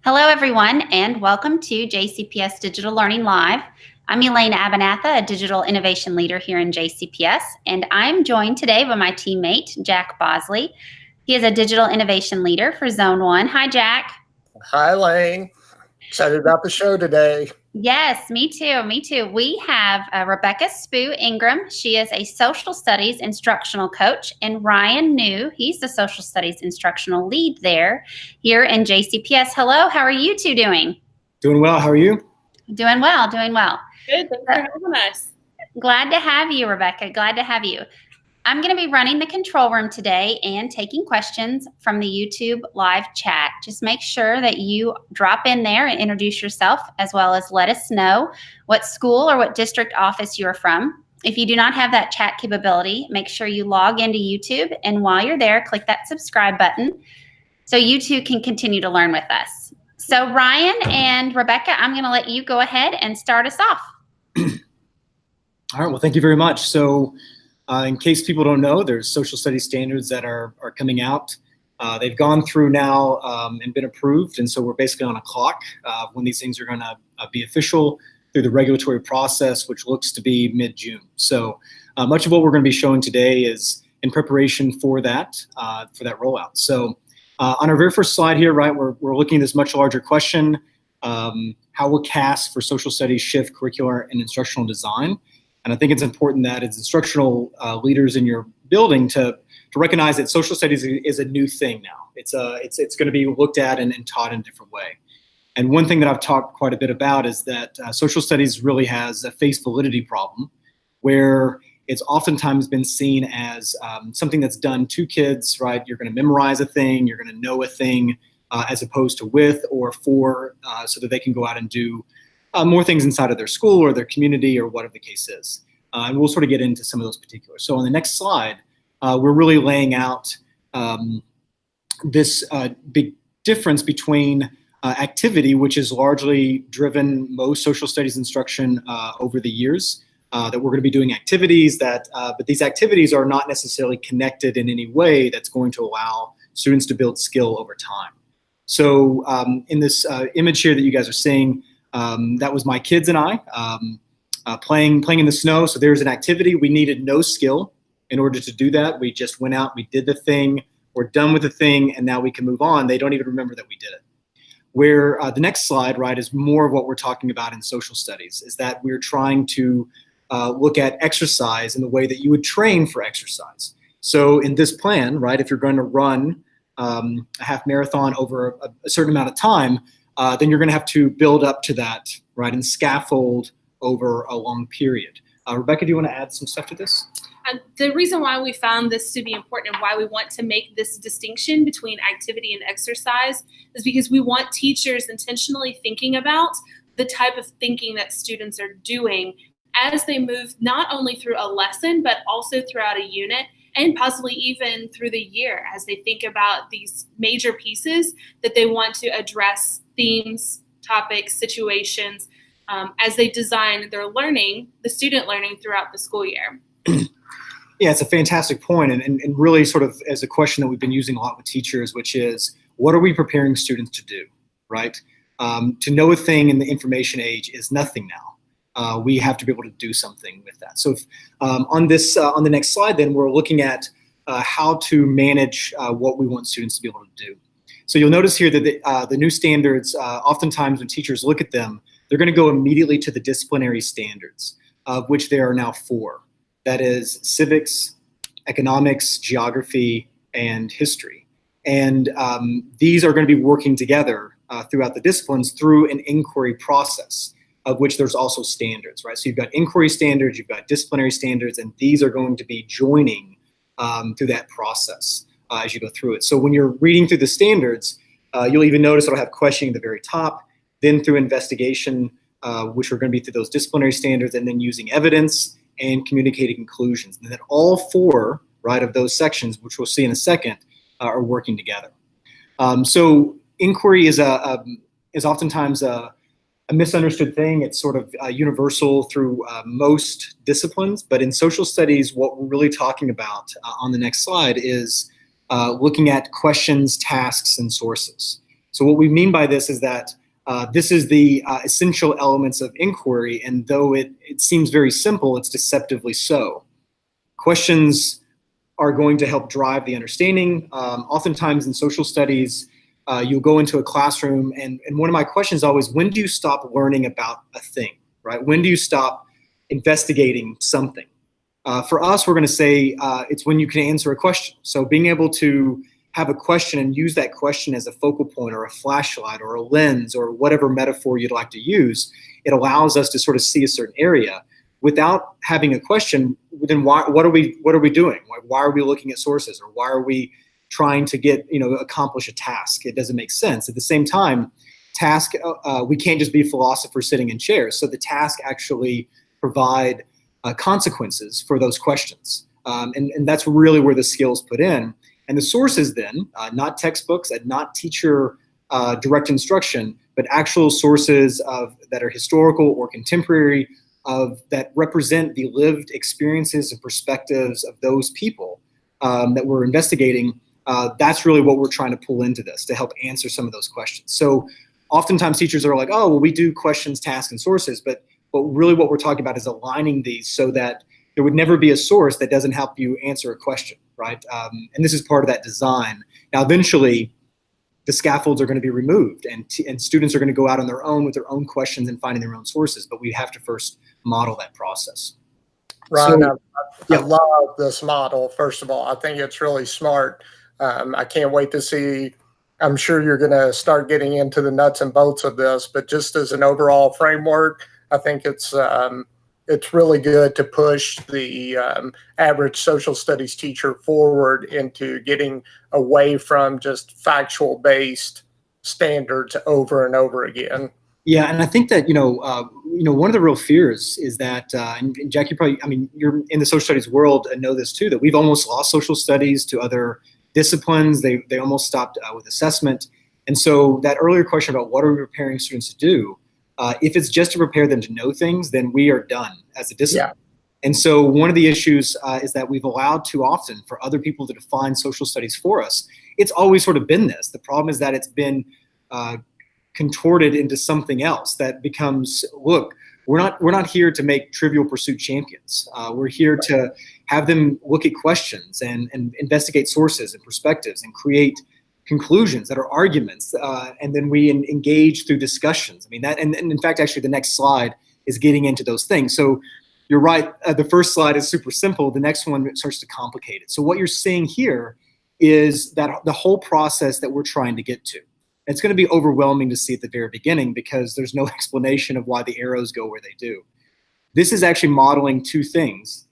Hello, everyone, and welcome to JCPS Digital Learning Live. I'm Elaine Abenatha, a digital innovation leader here in JCPS, and I'm joined today by my teammate, Jack Bosley. He is a digital innovation leader for Zone 1. Hi, Jack. Hi, Elaine. Excited about the show today. Yes, me too. Me too. We have Rebecca Spoo Ingram. She is a social studies instructional coach, and Ryan New. He's the social studies instructional lead there here in JCPS. Hello, how are you two doing? Doing well. How are you? Doing well. Doing well. Good. Thanks for having us. Glad to have you, Rebecca. Glad to have you. I'm going to be running the control room today and taking questions from the YouTube live chat. Just make sure that you drop in there and introduce yourself, as well as let us know what school or what district office you're from. If you do not have that chat capability, make sure you log into YouTube, and while you're there, click that subscribe button so you too can continue to learn with us. So Ryan and Rebecca, I'm going to let you go ahead and start us off. All right. Well, thank you very much. So in case people don't know, there's social studies standards that are coming out. They've gone through now and been approved. And so we're basically on a clock when these things are going to be official through the regulatory process, which looks to be mid-June. So much of what we're going to be showing today is in preparation for that rollout. So on our very first slide here, right, we're looking at this much larger question. How will CAS for social studies shift curricular and instructional design? And I think it's important that as instructional leaders in your building to recognize that social studies is a new thing now. It's going to be looked at and taught in a different way. And one thing that I've talked quite a bit about is that social studies really has a face validity problem, where it's oftentimes been seen as something that's done to kids, right? You're going to memorize a thing, you're going to know a thing, as opposed to with or for, so that they can go out and do more things inside of their school or their community or whatever the case is. And we'll sort of get into some of those particulars. So on the next slide, we're really laying out this big difference between activity, which has largely driven most social studies instruction over the years, that we're going to be doing activities but these activities are not necessarily connected in any way that's going to allow students to build skill over time. So in this image here that you guys are seeing, that was my kids and I playing in the snow. So there's an activity. We needed no skill in order to do that. We just went out, we did the thing, we're done with the thing, and now we can move on. They don't even remember that we did it. Where the next slide, right, is more of what we're talking about in social studies, is that we're trying to look at exercise in the way that you would train for exercise. So in this plan, right, if you're going to run a half marathon over a certain amount of time, then you're going to have to build up to that, right, and scaffold over a long period. Rebecca, do you want to add some stuff to this? The reason why we found this to be important and why we want to make this distinction between activity and exercise is because we want teachers intentionally thinking about the type of thinking that students are doing as they move not only through a lesson, but also throughout a unit and possibly even through the year as they think about these major pieces that they want to address, themes, topics, situations, as they design their learning, the student learning throughout the school year. Yeah, it's a fantastic point, and really sort of as a question that we've been using a lot with teachers, which is, what are we preparing students to do, right? To know a thing in the information age is nothing now. We have to be able to do something with that. So if, on the next slide, then we're looking at how to manage what we want students to be able to do. So you'll notice here that the new standards, oftentimes when teachers look at them, they're going to go immediately to the disciplinary standards, of which there are now 4. That is civics, economics, geography, and history. And these are going to be working together throughout the disciplines through an inquiry process, of which there's also standards, right? So you've got inquiry standards, you've got disciplinary standards, and these are going to be joining through that process as you go through it. So when you're reading through the standards, you'll even notice it'll have questioning at the very top, then through investigation, which are going to be through those disciplinary standards, and then using evidence and communicating conclusions. And then all 4, right, of those sections, which we'll see in a second, are working together. So inquiry is oftentimes a misunderstood thing. It's sort of universal through most disciplines, but in social studies, what we're really talking about on the next slide is looking at questions, tasks, and sources. So what we mean by this is that this is the essential elements of inquiry, and though it seems very simple, it's deceptively so. Questions are going to help drive the understanding. Oftentimes in social studies, you'll go into a classroom, and one of my questions is always, when do you stop learning about a thing, right? When do you stop investigating something? For us, we're going to say it's when you can answer a question. So being able to have a question and use that question as a focal point or a flashlight or a lens or whatever metaphor you'd like to use, it allows us to sort of see a certain area. Without having a question, then what are we doing? Why are we looking at sources, or why are we trying to accomplish a task? It doesn't make sense. At the same time, we can't just be philosophers sitting in chairs. So the task actually provide consequences for those questions. And that's really where the skills put in. And the sources then, not textbooks and not teacher direct instruction, but actual sources that are historical or contemporary, that represent the lived experiences and perspectives of those people that we're investigating. That's really what we're trying to pull into this to help answer some of those questions. So oftentimes teachers are like, oh, well, we do questions, tasks, and sources, but really what we're talking about is aligning these so that there would never be a source that doesn't help you answer a question, right? And this is part of that design. Now, eventually, the scaffolds are going to be removed, and students are going to go out on their own with their own questions and finding their own sources, but we have to first model that process. Ron, So, I love this model, first of all. I think it's really smart. I can't wait to see. I'm sure you're going to start getting into the nuts and bolts of this, but just as an overall framework, I think it's really good to push the average social studies teacher forward into getting away from just factual-based standards over and over again. Yeah, and I think that one of the real fears is that, and Jack, you're in the social studies world and know this too, that we've almost lost social studies to other disciplines. They almost stopped with assessment, and so that earlier question about what are we preparing students to do. If it's just to prepare them to know things, then we are done as a discipline. Yeah. And so one of the issues is that we've allowed too often for other people to define social studies for us. It's always sort of been this. The problem is that it's been contorted into something else that becomes, look, we're not here to make Trivial Pursuit champions. We're here to have them look at questions and investigate sources and perspectives and create conclusions that are arguments, and then we engage through discussions. I mean, that, and in fact, actually, the next slide is getting into those things. So you're right. The first slide is super simple. The next one starts to complicate it. So what you're seeing here is that the whole process that we're trying to get to. It's going to be overwhelming to see at the very beginning because there's no explanation of why the arrows go where they do. This is actually modeling two things.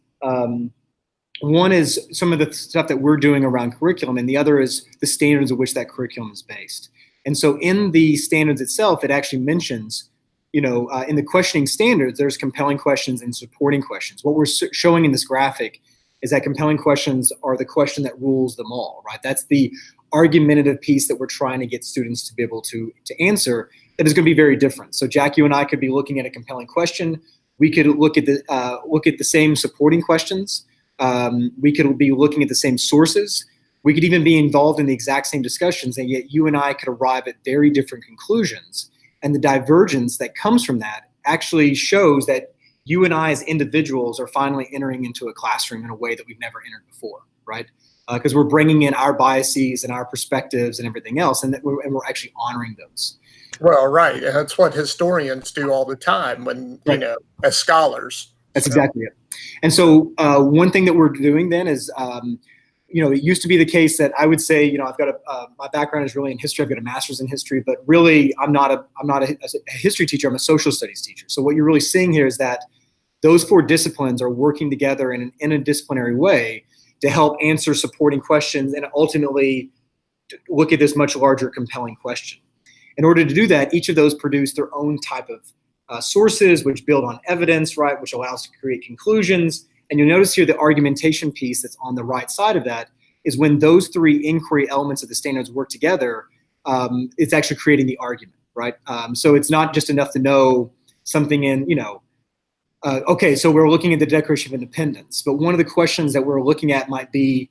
One is some of the stuff that we're doing around curriculum, and the other is the standards of which that curriculum is based. And so in the standards itself, it actually mentions, in the questioning standards, there's compelling questions and supporting questions. What we're showing in this graphic is that compelling questions are the question that rules them all, right? That's the argumentative piece that we're trying to get students to be able to answer that is going to be very different. So Jack, you and I could be looking at a compelling question. We could look at the same supporting questions. We could be looking at the same sources. We could even be involved in the exact same discussions, and yet you and I could arrive at very different conclusions. And the divergence that comes from that actually shows that you and I as individuals are finally entering into a classroom in a way that we've never entered before, right? Because we're bringing in our biases and our perspectives and everything else, and we're actually honoring those. Well, right. And that's what historians do all the time when, as scholars. That's exactly it. And so one thing that we're doing then is, it used to be the case that I would say, I've got my background is really in history. I've got a master's in history, but really I'm not a history teacher. I'm a social studies teacher. So what you're really seeing here is that those four disciplines are working together in an interdisciplinary way to help answer supporting questions and ultimately look at this much larger, compelling question. In order to do that, each of those produce their own type of sources, which build on evidence, right, which allows to create conclusions. And you'll notice here the argumentation piece that's on the right side of that is when those three inquiry elements of the standards work together, it's actually creating the argument, right? So it's not just enough to know something in, okay, so we're looking at the Declaration of Independence, but one of the questions that we're looking at might be,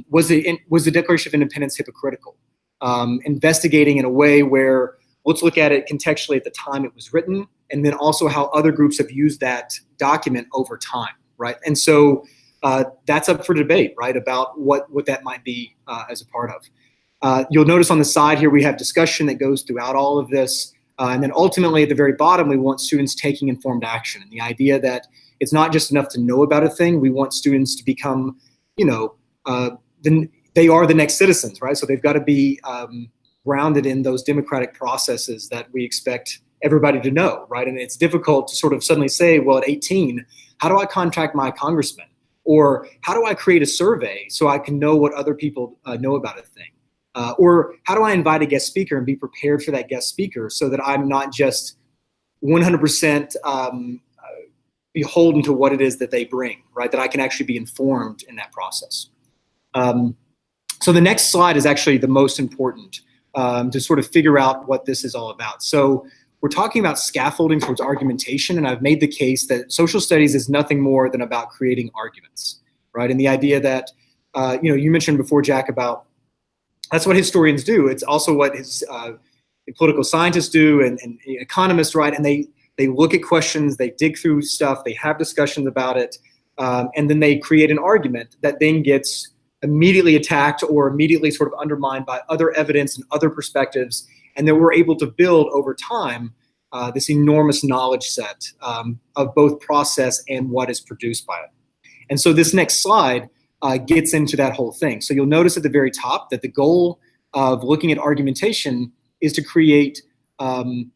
was the Declaration of Independence hypocritical? investigating in a way where let's look at it contextually at the time it was written, and then also how other groups have used that document over time, right? And so that's up for debate, right, about what that might be as a part of. You'll notice on the side here we have discussion that goes throughout all of this. And then ultimately at the very bottom, we want students taking informed action. And the idea that it's not just enough to know about a thing. We want students to become, they are the next citizens, right? So they've got to be grounded in those democratic processes that we expect everybody to know, right? And it's difficult to sort of suddenly say, well, at 18, how do I contact my congressman? Or how do I create a survey so I can know what other people know about a thing? Or how do I invite a guest speaker and be prepared for that guest speaker so that I'm not just 100% beholden to what it is that they bring, right? That I can actually be informed in that process. So the next slide is actually the most important to sort of figure out what this is all about. So we're talking about scaffolding towards argumentation, and I've made the case that social studies is nothing more than about creating arguments, right? And the idea that, you mentioned before, Jack, about that's what historians do. It's also what political scientists do and economists, right? And they look at questions, they dig through stuff, they have discussions about it, and then they create an argument that then gets immediately attacked or immediately sort of undermined by other evidence and other perspectives, and then we're able to build over time this enormous knowledge set of both process and what is produced by it. And so this next slide gets into that whole thing. So you'll notice at the very top that the goal of looking at argumentation is to create an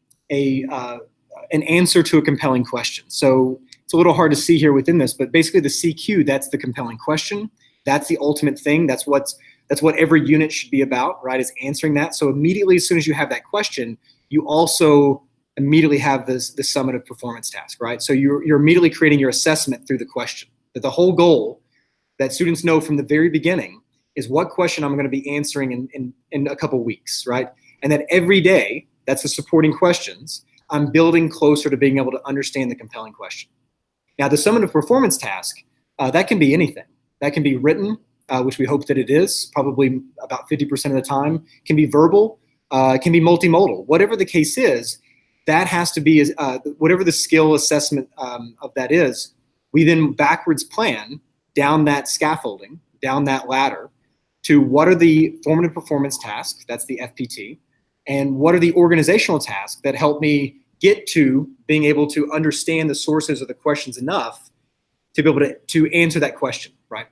answer to a compelling question. So it's a little hard to see here within this, but basically the CQ, that's the compelling question. That's the ultimate thing. That's what every unit should be about, right, is answering that. So immediately, as soon as you have that question, you also immediately have the summative performance task, right? So you're immediately creating your assessment through the question. That the whole goal that students know from the very beginning is what question I'm going to be answering in a couple weeks, right? And that every day, that's the supporting questions, I'm building closer to being able to understand the compelling question. Now, the summative performance task, that can be anything. That can be written, which we hope that it is, probably about 50% of the time. Can be verbal, can be multimodal. Whatever the case is, that has to be, whatever the skill assessment of that is, we then backwards plan down that scaffolding, down that ladder, to what are the formative performance tasks, that's the FPT, and what are the organizational tasks that help me get to being able to understand the sources of the questions enough to be able to answer that question, right?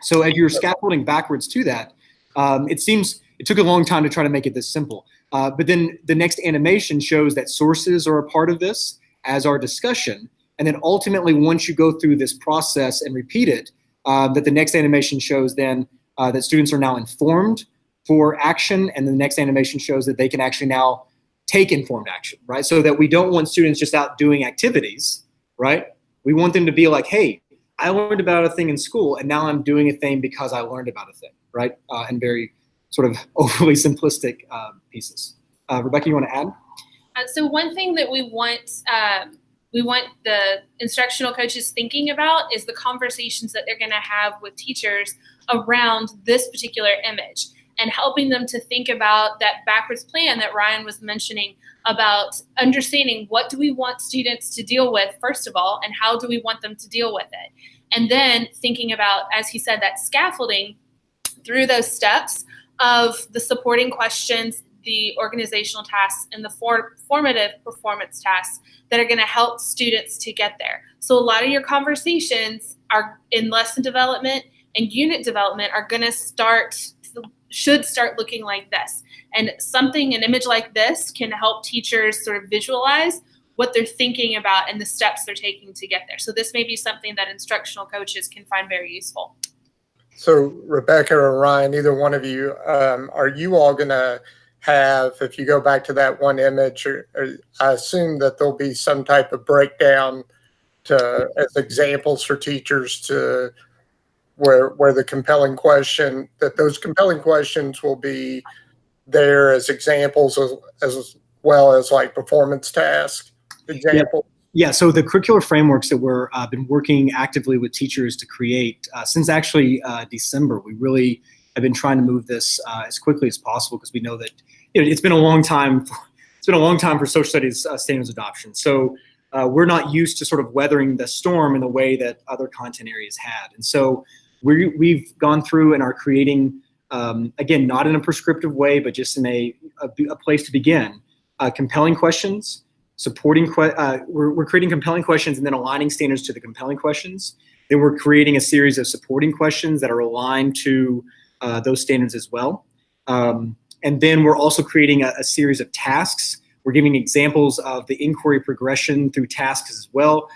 So as you're scaffolding backwards to that, it took a long time to try to make it this simple. But then the next animation shows that sources are a part of this, as our discussion. And then ultimately, once you go through this process and repeat it, that the next animation shows then that students are now informed for action. And the next animation shows that they can actually now take informed action, right? So that we don't want students just out doing activities, right? We want them to be like, hey, I learned about a thing in school, and now I'm doing a thing because I learned about a thing, right? And very sort of overly simplistic pieces. Rebecca, you want to add? So one thing that we want the instructional coaches thinking about is the conversations that they're going to have with teachers around this particular image, and helping them to think about that backwards plan that Ryan was mentioning about understanding what do we want students to deal with, first of all, and how do we want them to deal with it. And then thinking about, as he said, that scaffolding through those steps of the supporting questions, the organizational tasks, and the formative performance tasks that are going to help students to get there. So a lot of your conversations are in lesson development and unit development are going to should start looking like this. And an image like this can help teachers sort of visualize what they're thinking about and the steps they're taking to get there. So this may be something that instructional coaches can find very useful. So Rebecca or Ryan, either one of you, are you all going to have, if you go back to that one image, or I assume that there'll be some type of breakdown as examples for teachers to where the compelling question, that those compelling questions will be there as examples as well as like performance task example. Yeah, so the curricular frameworks that we're been working actively with teachers to create since actually December, we really have been trying to move this as quickly as possible, because we know that it's been a long time. It's been a long time for social studies standards adoption. So we're not used to sort of weathering the storm in the way that other content areas had. And so we've gone through and are creating, again, not in a prescriptive way, but just in a place to begin, compelling questions, we're creating compelling questions and then aligning standards to the compelling questions. Then we're creating a series of supporting questions that are aligned to those standards as well. And then we're also creating a series of tasks. We're giving examples of the inquiry progression through tasks as well,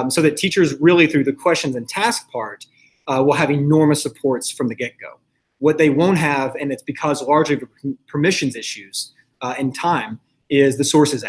so that teachers really, through the questions and task part, will have enormous supports from the get-go. What they won't have, and it's because largely of permissions issues and time, is the sources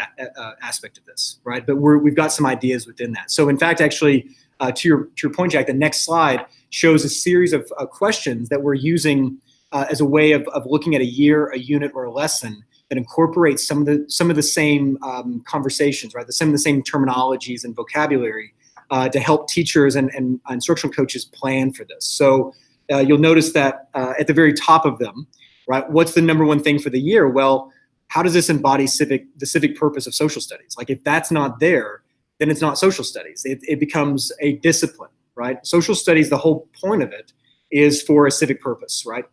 aspect of this, right? But we've got some ideas within that. So in fact, actually, to your point, Jack, the next slide shows a series of questions that we're using as a way of looking at a year, a unit, or a lesson that incorporates some of the same conversations, right? Some of the same terminologies and vocabulary to help teachers and instructional coaches plan for this. So you'll notice that at the very top of them, right? What's the number one thing for the year? Well, how does this embody the civic purpose of social studies? Like, if that's not there, then it's not social studies. It becomes a discipline, right? Social studies, the whole point of it is for a civic purpose, right?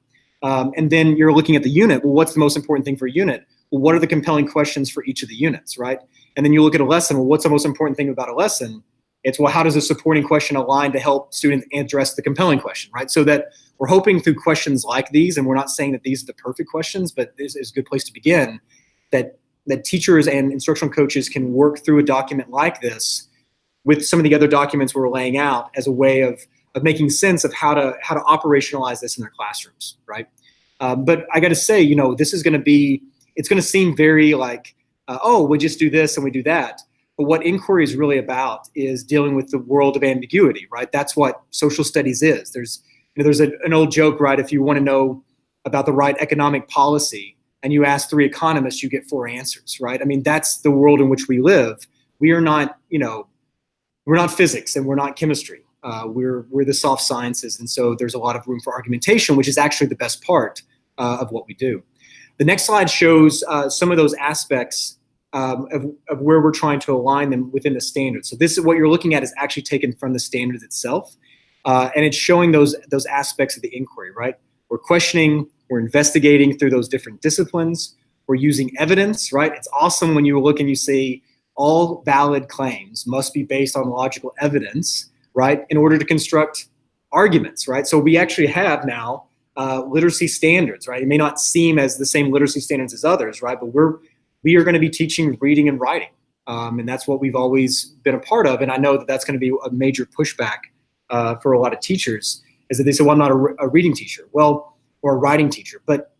And then you're looking at the unit. Well, what's the most important thing for a unit? Well, what are the compelling questions for each of the units, right? And then you look at a lesson. Well, what's the most important thing about a lesson? It's, well, how does a supporting question align to help students address the compelling question, right? So that we're hoping through questions like these, and we're not saying that these are the perfect questions, but this is a good place to begin, that teachers and instructional coaches can work through a document like this with some of the other documents we're laying out as a way of making sense of how to operationalize this in their classrooms, right? But I got to say, this is going to be, it's going to seem very like, oh, we just do this and we do that. But what inquiry is really about is dealing with the world of ambiguity, right? That's what social studies is. There's an old joke, right? If you want to know about the right economic policy and you ask 3 economists, you get 4 answers, right? I mean, that's the world in which we live. We are not, we're not physics and we're not chemistry. We're the soft sciences, and so there's a lot of room for argumentation, which is actually the best part of what we do. The next slide shows some of those aspects of where we're trying to align them within the standard. So this is what you're looking at is actually taken from the standard itself, and it's showing those aspects of the inquiry, right? We're questioning, we're investigating through those different disciplines, we're using evidence, right? It's awesome when you look and you see all valid claims must be based on logical evidence, right, in order to construct arguments, right? So we actually have now literacy standards, right? It may not seem as the same literacy standards as others, right? But we are going to be teaching reading and writing, and that's what we've always been a part of. And I know that that's going to be a major pushback for a lot of teachers, is that they say, well, I'm not a reading teacher, well, or a writing teacher. But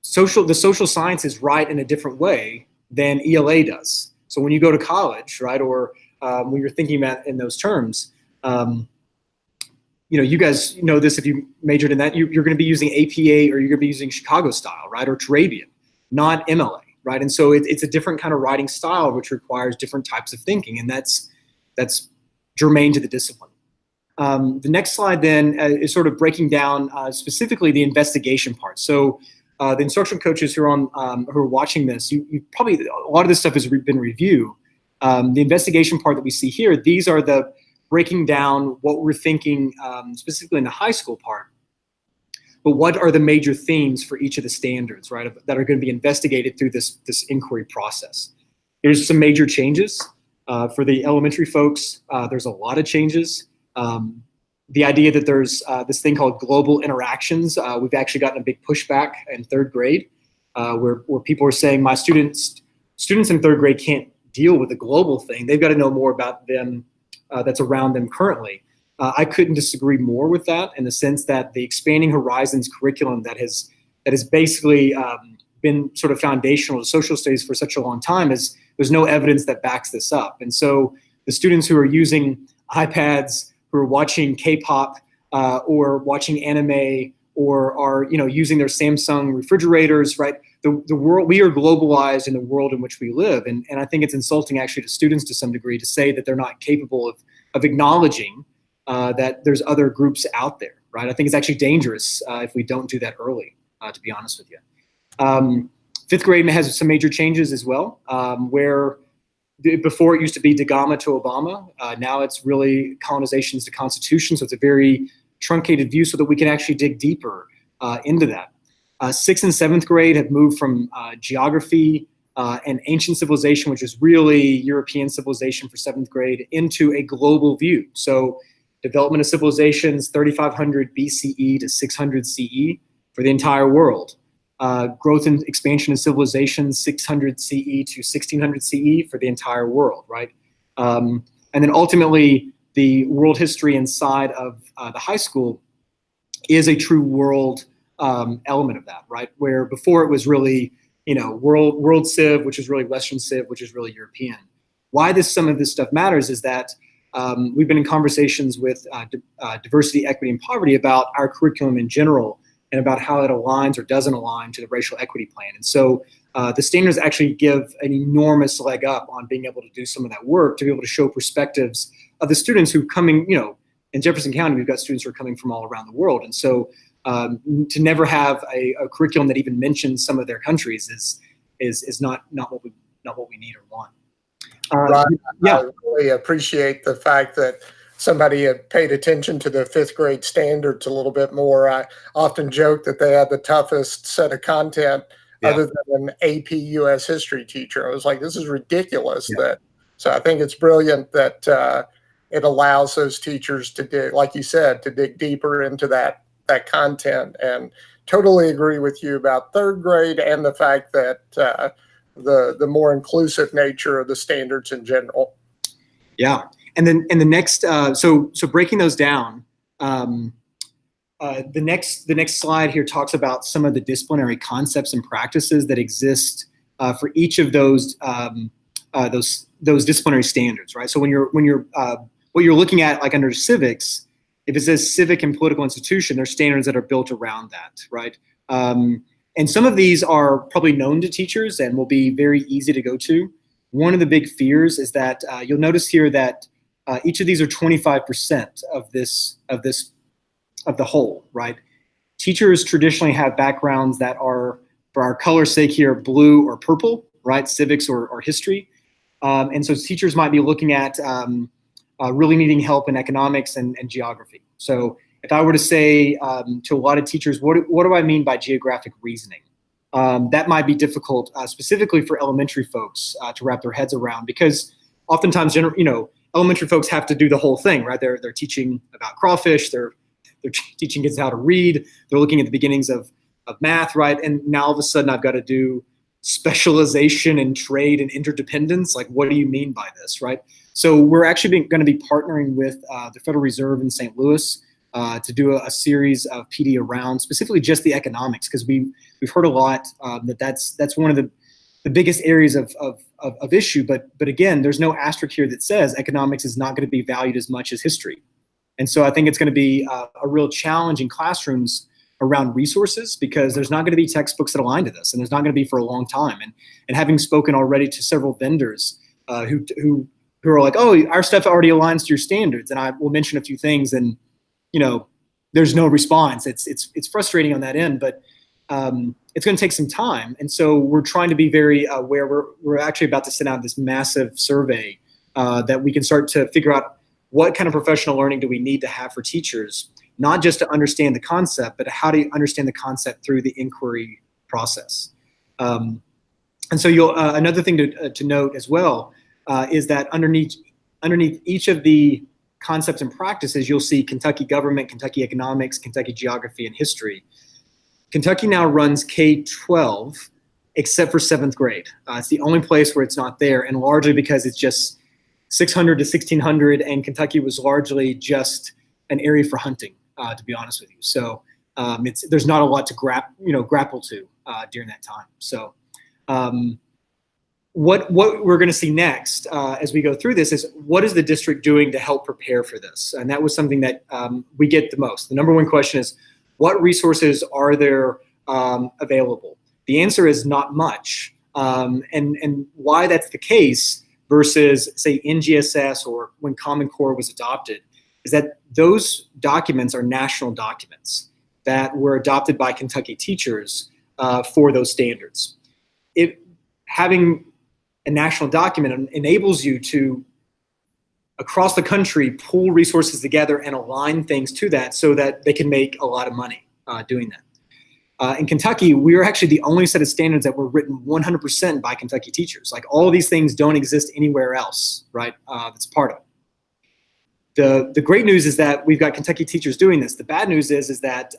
the social sciences write in a different way than ELA does. So when you go to college, right, or when you're thinking about in those terms, you guys know this if you majored in that, you're going to be using APA, or you're going to be using Chicago style, right, or Turabian, not MLA, right? And so it's a different kind of writing style, which requires different types of thinking, and that's germane to the discipline. The next slide then is sort of breaking down specifically the investigation part. So the instructional coaches who are watching this, you probably, a lot of this stuff has been reviewed. The investigation part that we see here, these are the breaking down what we're thinking specifically in the high school part. But what are the major themes for each of the standards, right, that are going to be investigated through this inquiry process? There's some major changes. For the elementary folks, there's a lot of changes. The idea that there's this thing called global interactions, we've actually gotten a big pushback in 3rd grade, where people are saying, my students in 3rd grade can't deal with the global thing. They've got to know more about them that's around them currently. I couldn't disagree more with that, in the sense that the Expanding Horizons curriculum that has basically been sort of foundational to social studies for such a long time, there's no evidence that backs this up. And so the students who are using iPads, who are watching K-pop or watching anime, or are using their Samsung refrigerators, right? The world, we are globalized in the world in which we live, and I think it's insulting actually to students to some degree to say that they're not capable of acknowledging that there's other groups out there, right? I think it's actually dangerous if we don't do that early, to be honest with you. Fifth grade has some major changes as well, where before it used to be Da Gama to Obama. Now it's really colonizations to Constitution. So it's a very truncated view so that we can actually dig deeper into that. Sixth and seventh grade have moved from geography and ancient civilization, which is really European civilization for seventh grade, into a global view. So development of civilizations 3500 BCE to 600 CE for the entire world. Growth and expansion of civilization 600 CE to 1600 CE for the entire world, right? And then ultimately, the world history inside of the high school is a true world element of that, right? Where before it was really, world civ, which is really Western civ, which is really European. Why some of this stuff matters is that we've been in conversations with diversity, equity, and poverty about our curriculum in general, and about how it aligns or doesn't align to the racial equity plan. And so the standards actually give an enormous leg up on being able to do some of that work, to be able to show perspectives of the students who coming, in Jefferson County, we've got students who are coming from all around the world. And so to never have a curriculum that even mentions some of their countries is not what we need or want. Right. I really appreciate the fact that somebody had paid attention to the fifth grade standards a little bit more. I often joke that they had the toughest set of content other than an AP US history teacher. I was like, this is ridiculous. So I think it's brilliant that it allows those teachers to dig, like you said, to dig deeper into that content. And totally agree with you about third grade and the fact that the more inclusive nature of the standards in general. Yeah. And then the next, so breaking those down, the next slide here talks about some of the disciplinary concepts and practices that exist for each of those disciplinary standards, right? So when you're what you're looking at, like under civics, if it says civic and political institution, there's standards that are built around that, right? And some of these are probably known to teachers and will be very easy to go to. One of the big fears is that you'll notice here that each of these are 25% of the whole, right? Teachers traditionally have backgrounds that are, for our color's sake here, blue or purple, right? Civics or history. And so teachers might be looking at really needing help in economics and geography. So if I were to say to a lot of teachers, what do I mean by geographic reasoning? That might be difficult, specifically for elementary folks to wrap their heads around, because oftentimes, elementary folks have to do the whole thing, right? They're teaching about crawfish, they're teaching kids how to read, they're looking at the beginnings of math, right? And now all of a sudden I've got to do specialization and trade and interdependence. Like, what do you mean by this, right? So we're actually going to be partnering with the Federal Reserve in St. Louis to do a series of PD around specifically just the economics, because we've heard a lot that's one of the biggest areas of issue. But again, there's no asterisk here that says economics is not going to be valued as much as history. And so I think it's going to be a real challenge in classrooms around resources, because there's not going to be textbooks that align to this, and there's not going to be for a long time. And having spoken already to several vendors who are like, oh, our stuff already aligns to your standards, and I will mention a few things, and there's no response. It's frustrating on that end, but it's going to take some time. And so we're trying to be very aware. We're actually about to send out this massive survey that we can start to figure out what kind of professional learning do we need to have for teachers, not just to understand the concept, but how do you understand the concept through the inquiry process. And so another thing to note as well is that underneath each of the concepts and practices, you'll see Kentucky government, Kentucky economics, Kentucky geography, and history. Kentucky now runs K-12 except for seventh grade. It's the only place where it's not there, and largely because it's just 600 to 1600, and Kentucky was largely just an area for hunting, to be honest with you. So there's not a lot to grapple to during that time. So what we're going to see next as we go through this is, what is the district doing to help prepare for this? And that was something that we get the most. The number one question is, what resources are there available? The answer is not much. And why that's the case versus, say, NGSS or when Common Core was adopted, is that those documents are national documents that were adopted by Kentucky teachers for those standards. Having a national document enables you to, across the country, pool resources together and align things to that so that they can make a lot of money doing that. In Kentucky, we're actually the only set of standards that were written 100% by Kentucky teachers. Like, all of these things don't exist anywhere else, right? That's part of it. The great news is that we've got Kentucky teachers doing this. The bad news is that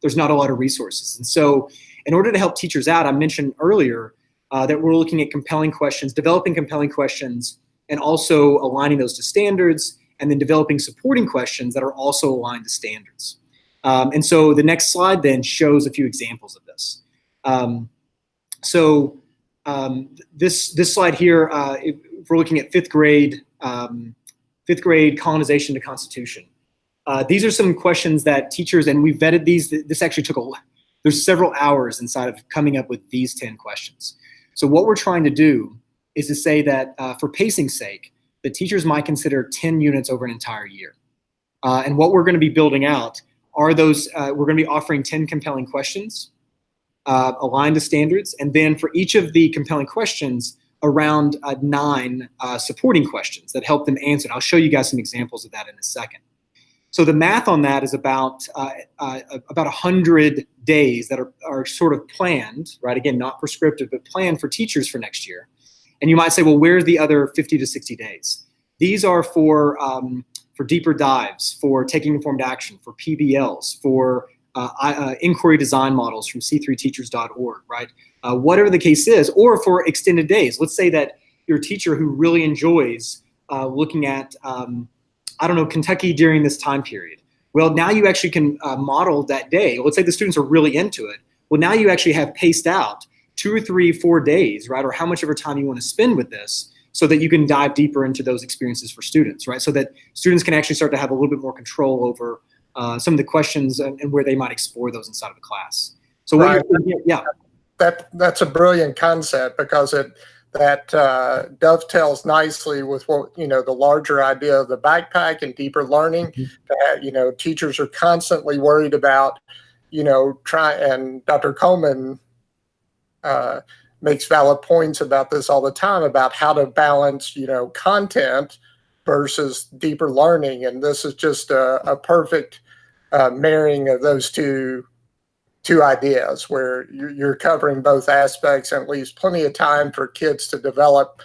there's not a lot of resources. And so in order to help teachers out, I mentioned earlier that we're looking at compelling questions, developing compelling questions, and also aligning those to standards, and then developing supporting questions that are also aligned to standards. And so the next slide then shows a few examples of this. This slide here, if we're looking at fifth grade colonization to Constitution. These are some questions that teachers, and we vetted these. This actually took there's several hours inside of coming up with these 10 questions. So what we're trying to do is to say that for pacing's sake, the teachers might consider 10 units over an entire year. And what we're going to be building out are those, we're going to be offering 10 compelling questions aligned to standards. And then for each of the compelling questions, around 9 supporting questions that help them answer. And I'll show you guys some examples of that in a second. So the math on that is about 100 days that are sort of planned, right? Again, not prescriptive, but planned for teachers for next year. And you might say, well, where's the other 50 to 60 days? These are for deeper dives, for taking informed action, for PBLs, for inquiry design models from c3teachers.org, right? Whatever the case is, or for extended days. Let's say that you're a teacher who really enjoys looking at, Kentucky during this time period. Well, now you actually can model that day. Let's say the students are really into it. Well, now you actually have paced out 2 or 3, 4 days, right? Or how much of your time you want to spend with this so that you can dive deeper into those experiences for students, right? So that students can actually start to have a little bit more control over some of the questions and where they might explore those inside of a class. So right. Yeah. That's a brilliant concept, because that dovetails nicely with what, the larger idea of the backpack and deeper learning. That, teachers are constantly worried about, and Dr. Coleman makes valid points about this all the time, about how to balance, content versus deeper learning. And this is just a perfect marrying of those two ideas, where you're covering both aspects and leaves plenty of time for kids to develop,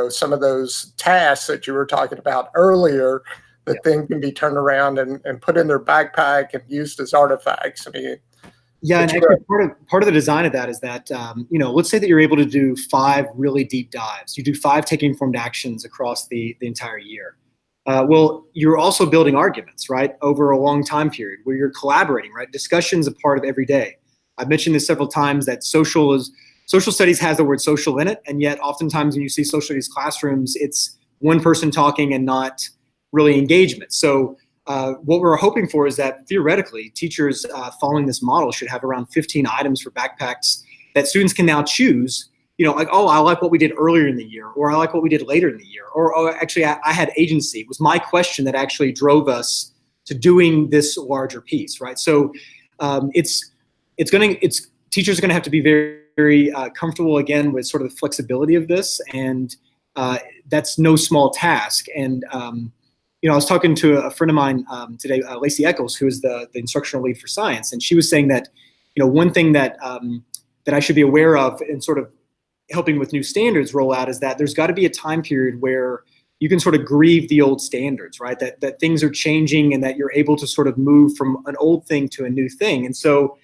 some of those tasks that you were talking about earlier that then can be turned around and put in their backpack and used as artifacts. I mean, yeah, and actually part of the design of that is that, let's say that you're able to do 5 really deep dives. You do 5 taking informed actions across the entire year. Well, you're also building arguments, right, over a long time period where you're collaborating, right? Discussion's a part of every day. I've mentioned this several times that social studies has the word social in it, and yet oftentimes when you see social studies classrooms, it's one person talking and not really engagement. So what we're hoping for is that theoretically, teachers following this model should have around 15 items for backpacks that students can now choose. Like, oh, I like what we did earlier in the year, or I like what we did later in the year, or oh, actually I had agency. It was my question that actually drove us to doing this larger piece, right? So teachers are gonna have to be very, very comfortable again with sort of the flexibility of this, and that's no small task. And I was talking to a friend of mine today, Lacey Eccles, who is the instructional lead for science, and she was saying that one thing that I should be aware of in sort of helping with new standards rollout is that there's got to be a time period where you can sort of grieve the old standards, right? That things are changing and that you're able to sort of move from an old thing to a new thing. And so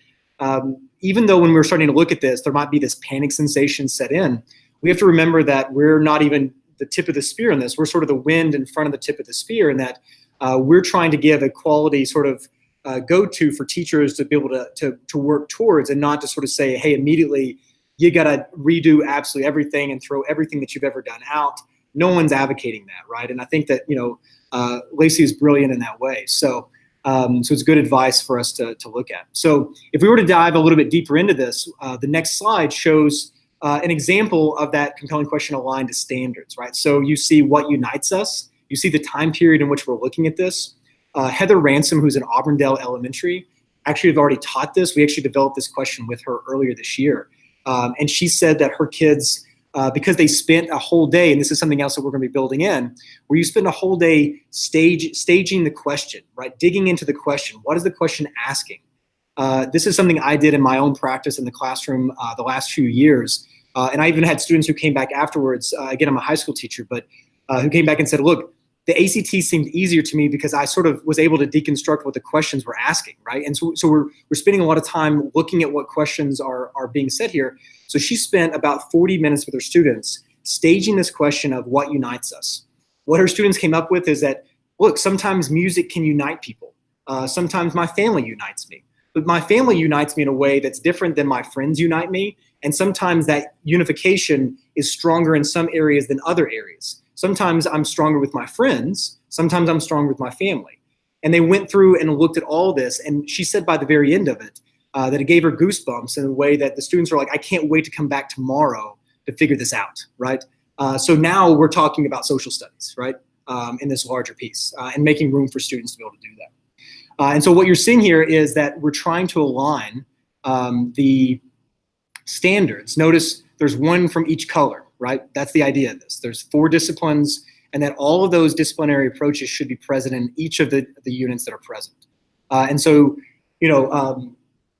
even though when we're starting to look at this, there might be this panic sensation set in, we have to remember that we're not even the tip of the spear in this. We're sort of the wind in front of the tip of the spear, and that we're trying to give a quality sort of go-to for teachers to be able to work towards, and not to sort of say, hey, immediately, you got to redo absolutely everything and throw everything that you've ever done out. No one's advocating that, right? And I think that, Lacey is brilliant in that way. So it's good advice for us to look at. So if we were to dive a little bit deeper into this, the next slide shows an example of that compelling question aligned to standards, right? So you see what unites us. You see the time period in which we're looking at this. Heather Ransom, who's in Auburndale Elementary, actually have already taught this. We actually developed this question with her earlier this year. And she said that her kids, because they spent a whole day, and this is something else that we're going to be building in, where you spend a whole day staging the question, right? Digging into the question. What is the question asking? This is something I did in my own practice in the classroom the last few years. And I even had students who came back afterwards. Again, I'm a high school teacher, but who came back and said, look, the ACT seemed easier to me because I sort of was able to deconstruct what the questions were asking, right? And so we're spending a lot of time looking at what questions are being said here. So she spent about 40 minutes with her students staging this question of what unites us. What her students came up with is that, look, sometimes music can unite people. Sometimes my family unites me. But my family unites me in a way that's different than my friends unite me. And sometimes that unification is stronger in some areas than other areas. Sometimes I'm stronger with my friends. Sometimes I'm stronger with my family. And they went through and looked at all this. And she said by the very end of it, that it gave her goosebumps in a way that the students are like, I can't wait to come back tomorrow to figure this out, right? So now we're talking about social studies, right, in this larger piece, and making room for students to be able to do that. And so what you're seeing here is that we're trying to align the standards. Notice there's one from each color, right? That's the idea of this. There's 4 disciplines, and that all of those disciplinary approaches should be present in each of the units that are present. And so,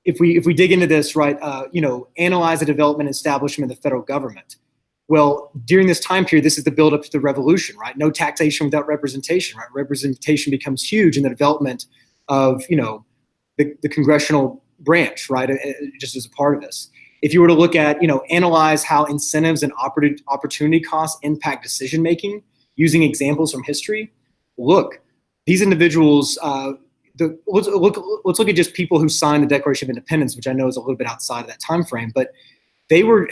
if we dig into this, right, analyze the development and establishment of the federal government. Well, during this time period, this is the buildup to the revolution, right? No taxation without representation, right? Representation becomes huge in the development of, the congressional branch, right? Just as a part of this. If you were to look at, analyze how incentives and opportunity costs impact decision-making using examples from history, look, these individuals, let's look at just people who signed the Declaration of Independence, which I know is a little bit outside of that time frame, but they were,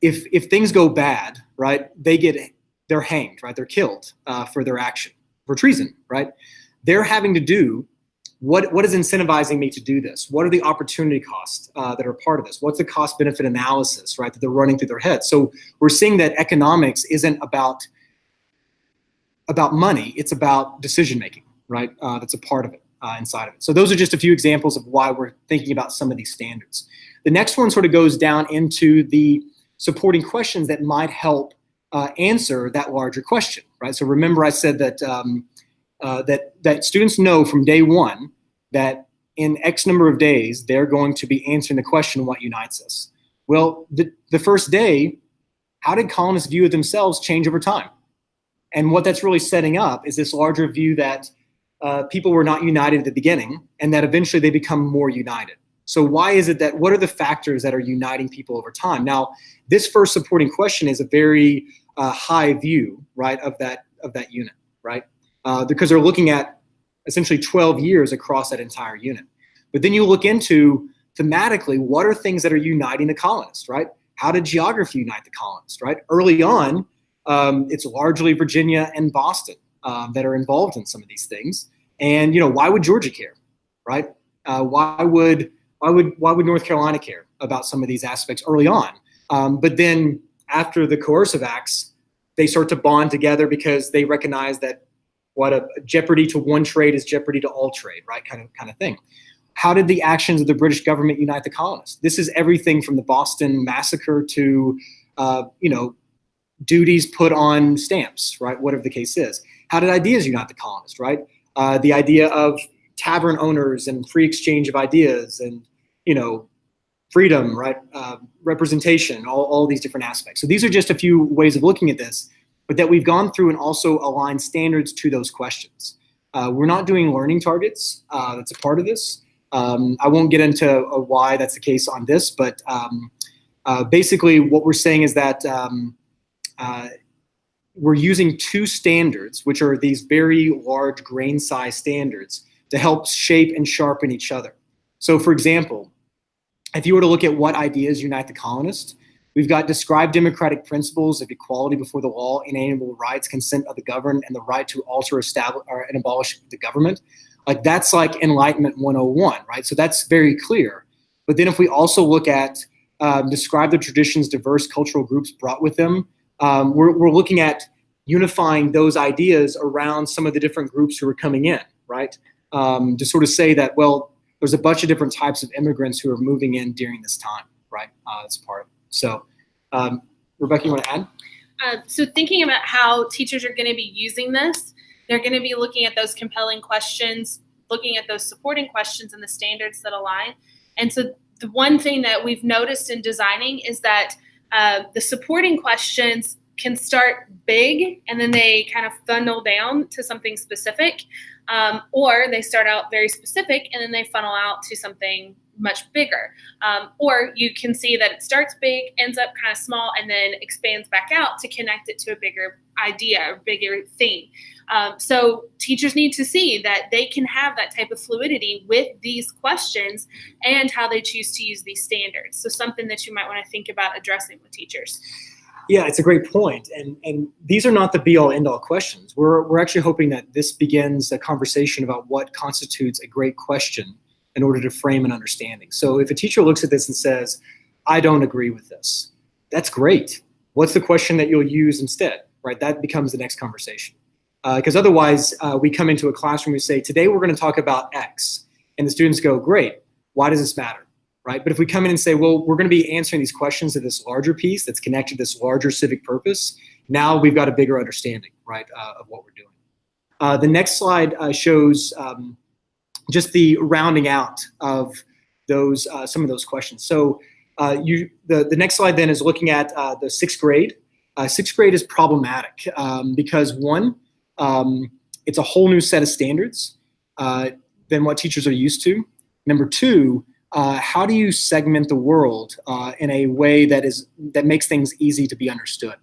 if things go bad, right, they're hanged, right? They're killed for their action, for treason, right? They're having to do, what is incentivizing me to do this? What are the opportunity costs that are part of this? What's the cost benefit analysis, right, that they're running through their heads? So we're seeing that economics isn't about money, it's about decision making, right? That's a part of it, inside of it. So those are just a few examples of why we're thinking about some of these standards. The next one sort of goes down into the supporting questions that might help answer that larger question, right? So remember I said that that students know from day one that in X number of days, they're going to be answering the question, what unites us? Well, the first day, how did colonists' view of themselves change over time? And what that's really setting up is this larger view that people were not united at the beginning and that eventually they become more united. So why is it that, what are the factors that are uniting people over time? Now, this first supporting question is a very high view, right, of that unit, right? Because they're looking at essentially 12 years across that entire unit. But then you look into thematically, what are things that are uniting the colonists, right? How did geography unite the colonists, right? Early on, it's largely Virginia and Boston that are involved in some of these things. And why would Georgia care, right? Why would North Carolina care about some of these aspects early on? But then after the coercive acts, they start to bond together because they recognize that what a jeopardy to one trade is jeopardy to all trade, right? Kind of thing. How did the actions of the British government unite the colonists? This is everything from the Boston Massacre to, duties put on stamps, right? Whatever the case is. How did ideas unite the colonists, right? The idea of tavern owners and free exchange of ideas and, freedom, right? Representation, all these different aspects. So these are just a few ways of looking at this, but that we've gone through and also aligned standards to those questions. We're not doing learning targets. That's a part of this. I won't get into why that's the case on this, but basically what we're saying is that we're using 2 standards, which are these very large grain size standards to help shape and sharpen each other. So for example, if you were to look at what ideas unite the colonists, we've got described democratic principles of equality before the law, inalienable rights, consent of the governed, and the right to alter, establish, and abolish the government. Like that's like Enlightenment 101, right? So that's very clear. But then if we also look at describe the traditions diverse cultural groups brought with them, we're looking at unifying those ideas around some of the different groups who are coming in, right? To sort of say that, well, there's a bunch of different types of immigrants who are moving in during this time, right? That's part of it. So, Rebecca, you want to add? So thinking about how teachers are going to be using this, they're going to be looking at those compelling questions, looking at those supporting questions and the standards that align. And so the one thing that we've noticed in designing is that the supporting questions can start big and then they kind of funnel down to something specific, or they start out very specific and then they funnel out to something much bigger. Or you can see that it starts big, ends up kind of small, and then expands back out to connect it to a bigger idea, a bigger theme. So teachers need to see that they can have that type of fluidity with these questions and how they choose to use these standards. So something that you might want to think about addressing with teachers. Yeah, it's a great point. And these are not the be all end all questions. We're actually hoping that this begins a conversation about what constitutes a great question in order to frame an understanding. So if a teacher looks at this and says, I don't agree with this, that's great. What's the question that you'll use instead, right? That becomes the next conversation. Because otherwise, we come into a classroom, we say, today we're going to talk about X. And the students go, great, why does this matter, right? But if we come in and say, well, we're going to be answering these questions to this larger piece that's connected to this larger civic purpose, now we've got a bigger understanding, right, of what we're doing. The next slide shows just the rounding out of those some of those questions. So the next slide then is looking at the sixth grade. Sixth grade is problematic because one, it's a whole new set of standards than what teachers are used to. Number two, how do you segment the world in a way that makes things easy to be understood?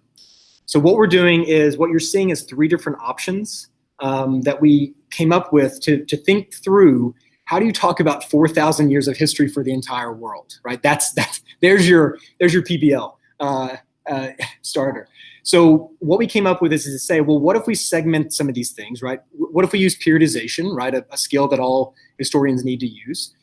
So what we're doing is, what you're seeing is 3 different options that we came up with to think through. How do you talk about 4,000 years of history for the entire world, right? There's your PBL starter. So what we came up with is to say, well, what if we segment some of these things, right? What if we use periodization, right? A skill that all historians need to use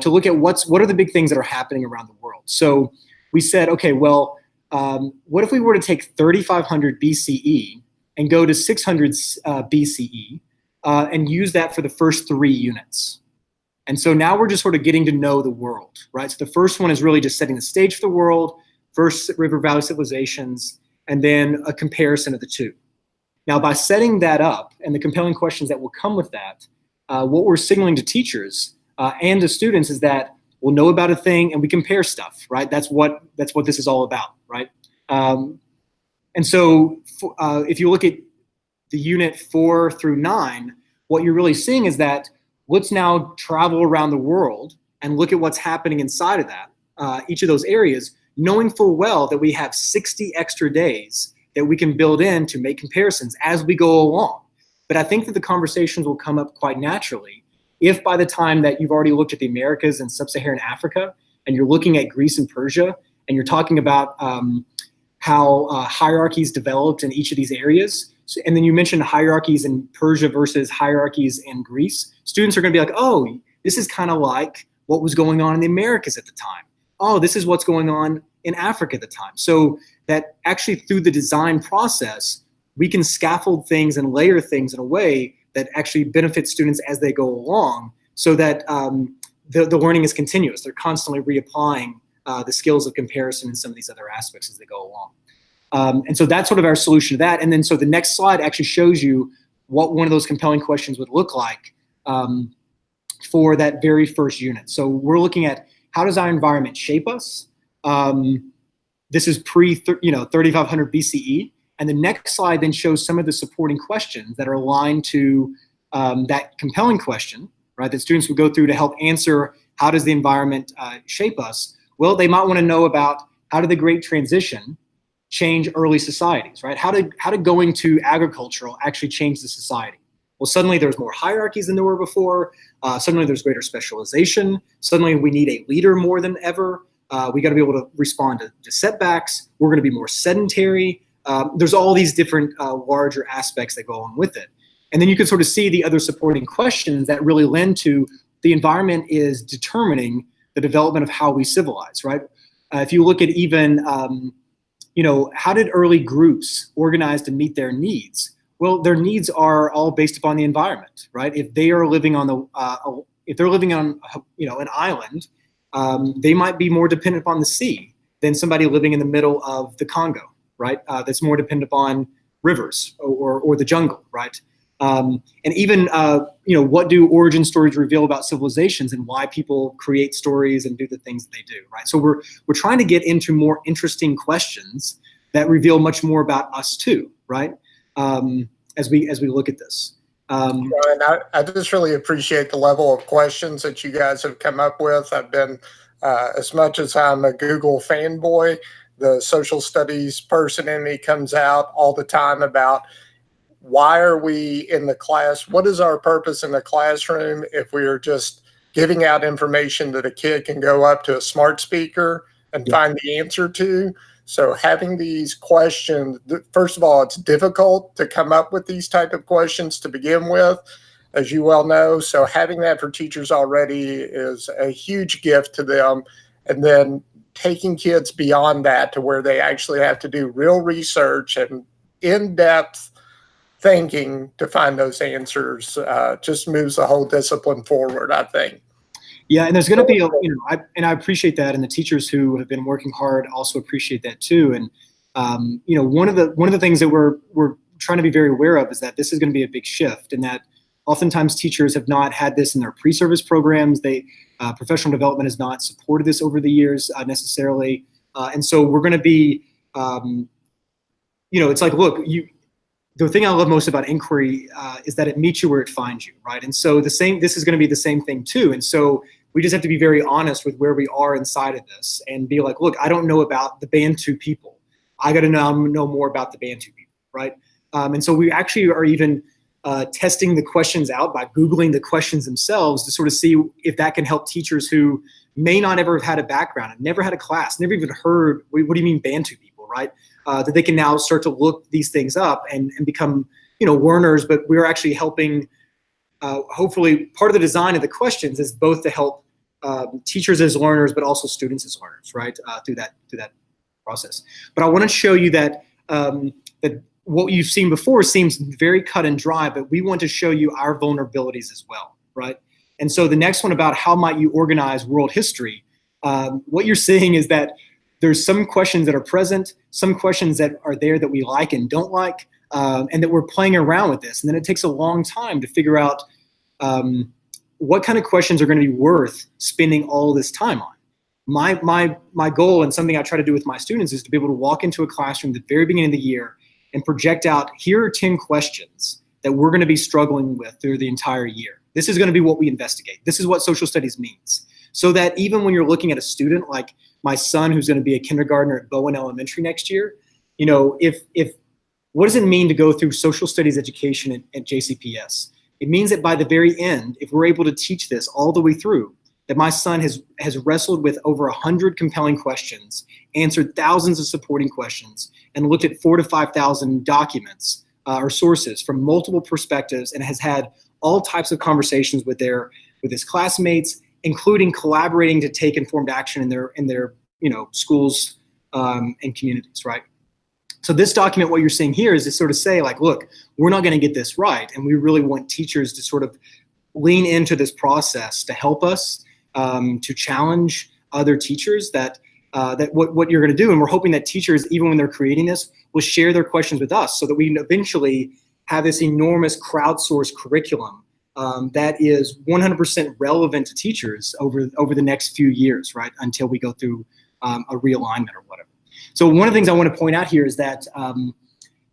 to look at what are the big things that are happening around the world. So we said, okay, well, what if we were to take 3,500 BCE and go to 600 BCE and use that for the first 3 units? And so now we're just sort of getting to know the world, right? So the first one is really just setting the stage for the world, first river valley civilizations, and then a comparison of the two. Now, by setting that up and the compelling questions that will come with that, what we're signaling to teachers and to students is that we'll know about a thing and we compare stuff, right? That's what this is all about, right? And so if you look at the unit 4 through 9, what you're really seeing is that let's now travel around the world and look at what's happening inside of that, each of those areas, knowing full well that we have 60 extra days that we can build in to make comparisons as we go along. But I think that the conversations will come up quite naturally if by the time that you've already looked at the Americas and sub-Saharan Africa, and you're looking at Greece and Persia, and you're talking about how hierarchies developed in each of these areas, and then you mentioned hierarchies in Persia versus hierarchies in Greece, students are going to be like, oh, this is kind of like what was going on in the Americas at the time. Oh, this is what's going on in Africa at the time. So that actually through the design process, we can scaffold things and layer things in a way that actually benefits students as they go along, so that the learning is continuous. They're constantly reapplying the skills of comparison and some of these other aspects as they go along. And so that's sort of our solution to that. And then so the next slide actually shows you what one of those compelling questions would look like for that very first unit. So we're looking at, how does our environment shape us? This is pre 3,500 BCE. And the next slide then shows some of the supporting questions that are aligned to that compelling question, right, that students would go through to help answer, how does the environment shape us? Well, they might want to know about, how did the Great Transition change early societies, right? How did going to agricultural actually change the society? Well, suddenly there's more hierarchies than there were before. Suddenly there's greater specialization. Suddenly we need a leader more than ever. We got to be able to respond to setbacks. We're going to be more sedentary. There's all these different larger aspects that go on with it. And then you can sort of see the other supporting questions that really lend to the environment is determining the development of how we civilize, right? If you look at even, how did early groups organize to meet their needs? Well, their needs are all based upon the environment, right? If they are living on if they're living on, an island, they might be more dependent upon the sea than somebody living in the middle of the Congo, right? That's more dependent upon rivers or the jungle, right? And even, what do origin stories reveal about civilizations and why people create stories and do the things that they do, right? So we're trying to get into more interesting questions that reveal much more about us too, right? As we look at this. And I just really appreciate the level of questions that you guys have come up with. I've been, as much as I'm a Google fanboy, the social studies person in me comes out all the time about why are we in the class? What is our purpose in the classroom if we are just giving out information that a kid can go up to a smart speaker and find the answer to? So having these questions, first of all, it's difficult to come up with these type of questions to begin with, as you well know. So having that for teachers already is a huge gift to them. And then taking kids beyond that to where they actually have to do real research and in-depth thinking to find those answers just moves the whole discipline forward, I think. Yeah, and there's going to be, I appreciate that, and the teachers who have been working hard also appreciate that too. And one of the things that we're trying to be very aware of is that this is going to be a big shift, and that oftentimes teachers have not had this in their pre-service programs. Professional development has not supported this over the years necessarily, and so we're going to be, it's like, look, the thing I love most about inquiry is that it meets you where it finds you, right? And so this is going to be the same thing too. And so we just have to be very honest with where we are inside of this and be like, look, I don't know about the Bantu people. I got to know more about the Bantu people, right? And so we actually are even testing the questions out by Googling the questions themselves to sort of see if that can help teachers who may not ever have had a background and never had a class, never even heard, what do you mean Bantu people, right? That they can now start to look these things up and become, learners. But we're actually helping, hopefully part of the design of the questions is both to help teachers as learners, but also students as learners, right? Through that process. But I want to show you that that what you've seen before seems very cut and dry, but we want to show you our vulnerabilities as well, right? And so the next one about how might you organize world history, what you're seeing is that there's some questions that are present, some questions that are there that we like and don't like, and that we're playing around with this. And then it takes a long time to figure out what kind of questions are going to be worth spending all this time on. My goal, and something I try to do with my students, is to be able to walk into a classroom at the very beginning of the year and project out, here are 10 questions that we're going to be struggling with through the entire year. This is going to be what we investigate. This is what social studies means. So that even when you're looking at a student like my son, who's going to be a kindergartner at Bowen Elementary next year, if what does it mean to go through social studies education at JCPS? It means that by the very end, if we're able to teach this all the way through, that my son has wrestled with over 100 compelling questions, answered thousands of supporting questions, and looked at 4,000 to 5,000 documents or sources from multiple perspectives, and has had all types of conversations with his classmates, including collaborating to take informed action in their schools and communities, right? So this document, what you're seeing here is to sort of say, like, look, we're not going to get this right, and we really want teachers to sort of lean into this process to help us to challenge other teachers that what you're going to do. And we're hoping that teachers, even when they're creating this, will share their questions with us so that we eventually have this enormous crowdsourced curriculum that is 100% relevant to teachers over the next few years, right, until we go through a realignment or whatever. So one of the things I want to point out here is that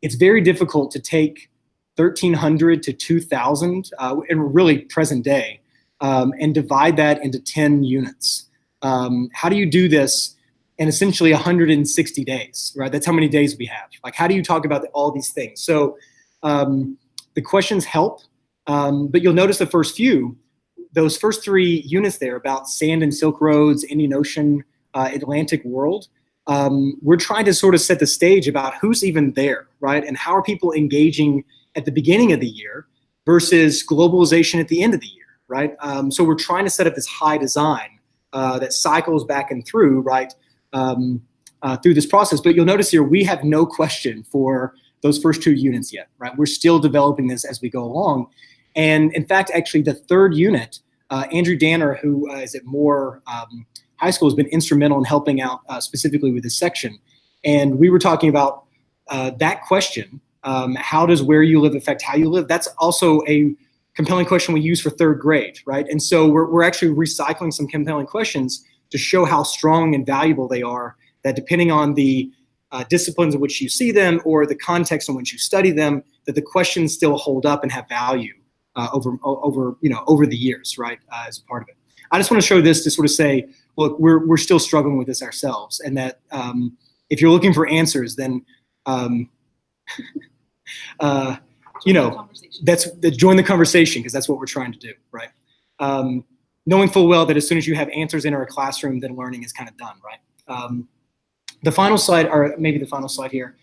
it's very difficult to take 1,300 to 2,000 in really present day and divide that into 10 units. How do you do this in essentially 160 days, right? That's how many days we have. Like, how do you talk about all these things? So the questions help, but you'll notice those first 3 units there about sand and silk roads, Indian Ocean, Atlantic world, we're trying to sort of set the stage about who's even there, right? And how are people engaging at the beginning of the year versus globalization at the end of the year, right? So we're trying to set up this high design that cycles back and through, right, through this process. But you'll notice here, we have no question for those first 2 units yet, right? We're still developing this as we go along. And in fact, actually the 3rd unit, Andrew Danner, who is at Moore High School, has been instrumental in helping out specifically with this section. And we were talking about that question, how does where you live affect how you live? That's also a compelling question we use for 3rd grade, right? And so we're actually recycling some compelling questions to show how strong and valuable they are, that depending on the disciplines in which you see them or the context in which you study them, that the questions still hold up and have value over the years, right, as a part of it. I just want to show this to sort of say, look, we're still struggling with this ourselves, and that if you're looking for answers, then join the conversation, because that's what we're trying to do, right? Knowing full well that as soon as you have answers in our classroom, then learning is kind of done, right? The final slide, or maybe the final slide here,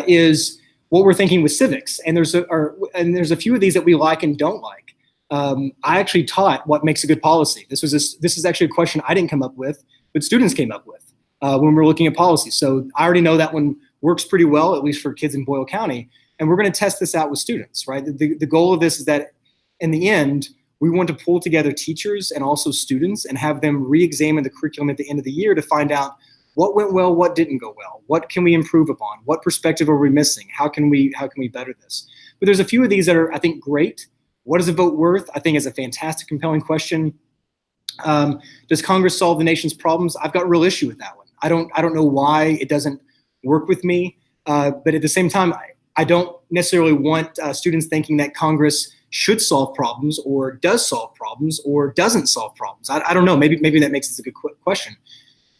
is what we're thinking with civics, and there's a few of these that we like and don't like. I actually taught what makes a good policy. This is actually a question I didn't come up with, but students came up with when we're looking at policy. So I already know that one works pretty well, at least for kids in Boyle County, and we're going to test this out with students, right? The goal of this is that in the end, we want to pull together teachers and also students and have them re-examine the curriculum at the end of the year to find out what went well, what didn't go well, what can we improve upon, what perspective are we missing, how can we better this? But there's a few of these that are, I think, great. What is a vote worth? I think is a fantastic, compelling question. Does Congress solve the nation's problems? I've got a real issue with that one. I don't know why it doesn't work with me, but at the same time, I don't necessarily want students thinking that Congress should solve problems or does solve problems or doesn't solve problems. I don't know. Maybe that makes this a good question.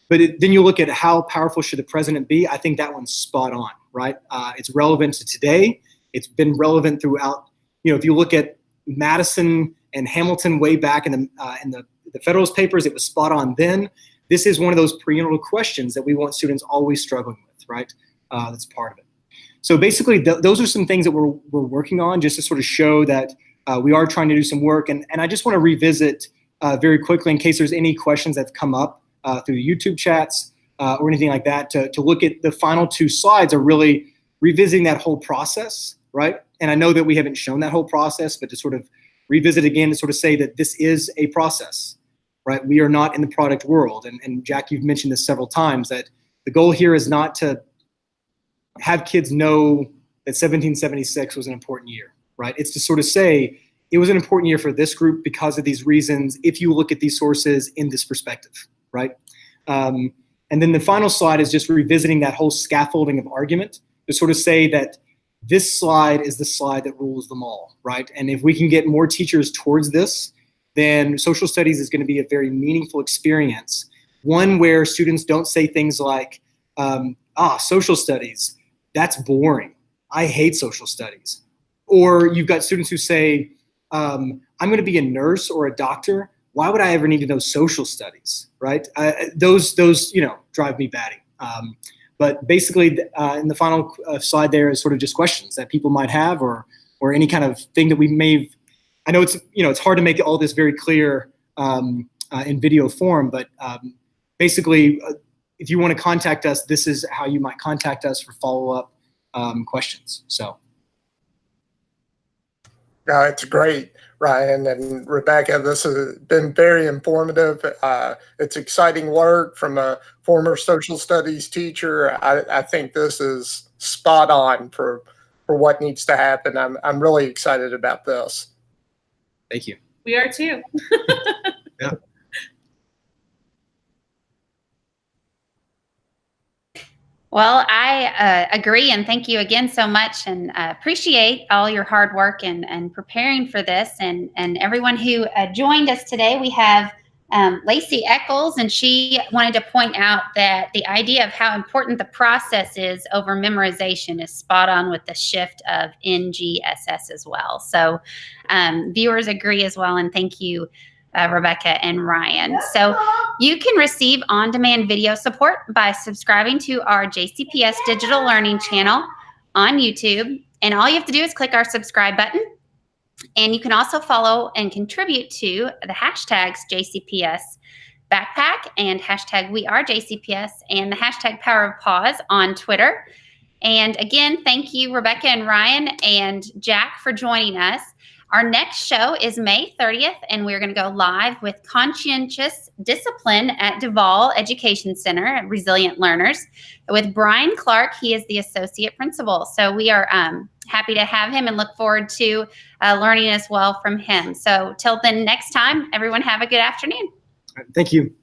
But then you look at how powerful should the president be. I think that one's spot on, right? It's relevant to today. It's been relevant throughout. If you look at Madison and Hamilton way back in the Federalist Papers, it was spot on then. This is one of those prenatal questions that we want students always struggling with, right? That's part of it. So basically, those are some things that we're working on, just to sort of show that we are trying to do some work. And I just want to revisit very quickly, in case there's any questions that have come up through the YouTube chats or anything like that, to look at the final 2 slides are really revisiting that whole process, right? And I know that we haven't shown that whole process, but to sort of revisit again, to sort of say that this is a process, right? We are not in the product world. And Jack, you've mentioned this several times, that the goal here is not to have kids know that 1776 was an important year, right? It's to sort of say it was an important year for this group because of these reasons, if you look at these sources in this perspective, right? And then the final slide is just revisiting that whole scaffolding of argument to sort of say that this slide is the slide that rules them all, right? And if we can get more teachers towards this, then social studies is going to be a very meaningful experience. One where students don't say things like, social studies, that's boring. I hate social studies. Or you've got students who say, I'm going to be a nurse or a doctor. Why would I ever need to know social studies, right? Those drive me batty. But basically, in the final slide there is sort of just questions that people might have, or any kind of thing that we may. I know it's hard to make all this very clear in video form, but basically, if you want to contact us, this is how you might contact us for follow-up questions. So. It's great, Ryan and Rebecca. This has been very informative. It's exciting work from a former social studies teacher. I think this is spot on for what needs to happen. I'm really excited about this. Thank you. We are too. Yeah. Well, I agree, and thank you again so much, and appreciate all your hard work and preparing for this, and everyone who joined us today. We have Lacey Eccles, and she wanted to point out that the idea of how important the process is over memorization is spot on with the shift of NGSS as well. So viewers agree as well, and thank you, Rebecca and Ryan. So you can receive on-demand video support by subscribing to our JCPS Digital Learning channel on YouTube. And all you have to do is click our subscribe button. And you can also follow and contribute to the hashtags JCPS Backpack and hashtag We Are JCPS and the hashtag Power of Pause on Twitter. And again, thank you, Rebecca and Ryan and Jack, for joining us. Our next show is May 30th, and we're going to go live with Conscientious Discipline at Duval Education Center, Resilient Learners, with Brian Clark. He is the associate principal. So we are happy to have him and look forward to learning as well from him. So till then, next time, everyone have a good afternoon. Thank you.